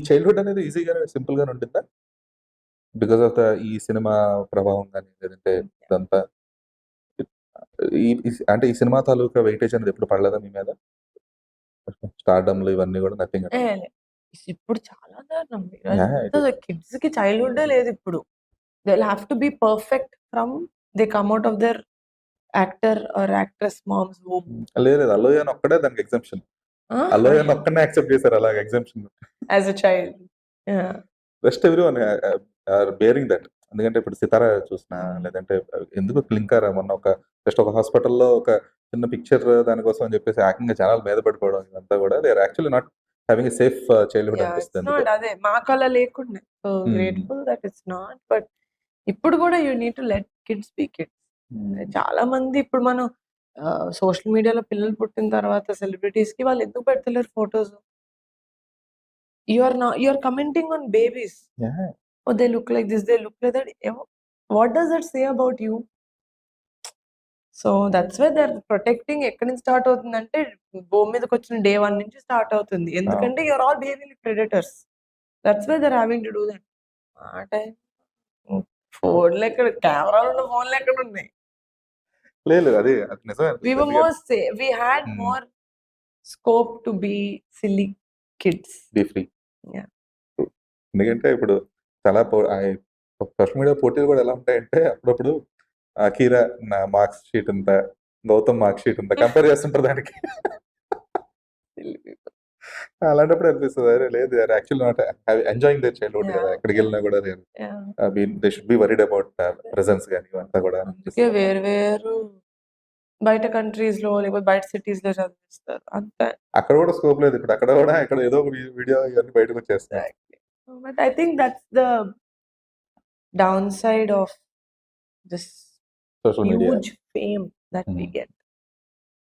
Childhood అనేది ఈజీగానే, సింపుల్‌గానే ఉంటుందా? బికాస్ ఆఫ్ ద ఈ సినిమా ప్రభావం గాని, లేదంటే ఇదంతా అంటే ఈ సినిమా తాలూకా వెయిటేజ్ అనేది ఎప్పుడు పడలేదా మీ మీద? స్టార్డమ్‌లు ఇవన్నీ గూడా నథింగ్ ఏ అట. ఇప్పుడు చాలా దారుణం. యాహ్! అంతా కిడ్స్‌కి చైల్డ్‌హుడ్డే లేదిప్పుడు. They will have to be perfect from they come out of their actor or actress moms womb. లేదు. అల్లు అర్జున్ ఒక్కడే దానికి ఎగ్జంప్షన్. అల్లు అర్జున్ ఒక్కడినే యాక్సెప్ట్ చేసారు అలాగా exemption. As a child. Yah! Rest everyone are bearing that. ఎందుకంటే ఇప్పుడు 'సితార' చూసినా, లేదంటే ఎందుకు 'క్లింకర్' మొన్న జస్ట్ ఒక హాస్పిటల్‌లో ఒక చిన్న పిక్చర్ దానికోసం అని చెప్పేసి ఏకంగా జనాలు మీద పడిపోవడం ఇదంతా గూడా they are actually not having a safe childhood yah! అనిపిస్తుంది ఇట్స్ ఎందుకో. నాట్ అదే మాకలా లేకుండే. So grateful that it's not. But ఇప్పుడు గూడా you need to let kids be kids. చాలా మంది ఇప్పుడు మనం సోషల్ మీడియాలో పిల్లలు పుట్టిన తర్వాత సెలబ్రిటీస్‌కి వాళ్ళు ఎందుకు పెడతలేరు photos? You are commenting on babies. Yeah! Oh! They look like this, they look like that. What does that say about you? So that's why they are protecting. ఎక్కడి నుంచి స్టార్ట్ అవుతుందంటే భూమి మీదకొచ్చిన డే 1 నుంచి స్టార్ట్ అవుతుంది. ఎందుకంటే you are all behaving like predators. That's why they are having to do that. ఆ time ఫోన్‌లెక్కడ కెమెరాలున్న ఫోన్‌లెక్కడున్నాయి? లేదు. అది నిజమే We were అనిపిస్తుంది. more we had హ్మ్. more scope to be silly kids. Be free. Yeah. ఎందుకంటే ఇప్పుడు చాలా సోషల్ మీడియా పోటీలు గూడా ఎలా ఉంటాయంటే అప్పుడప్పుడు 'అఖీరా నా మార్క్స్ షీట్ ఇంత, గౌతమ్ మార్క్ షీట్ ఇంత' కంపేర్ చేస్తుంటారు దానికి. Silly people. అలాంటప్పుడు అనిపిస్తది. అరే లేదు they are actually not enjoying their childhood గదా! Yeah. ఎక్కడికెళ్ళినా గూడా Yeah. They should be worried about presence గాని ఇవంతా గూడా అందుకే అనిపిస్తుంది. వేరు బయట కంట్రీస్‌లో లేకపోతే బయట సిటీస్‌లో చదివిస్తారు. అంతే. అక్కడ గూడా స్కోప్ లేదు. ఇప్పుడు అక్కడ గూడా ఇక్కడ ఏదో ఒక వీడియో ఇవన్నీ బయటకొచ్చేస్తున్నాయి. Exactly. But I think that's the downside of this social media. huge fame that we get.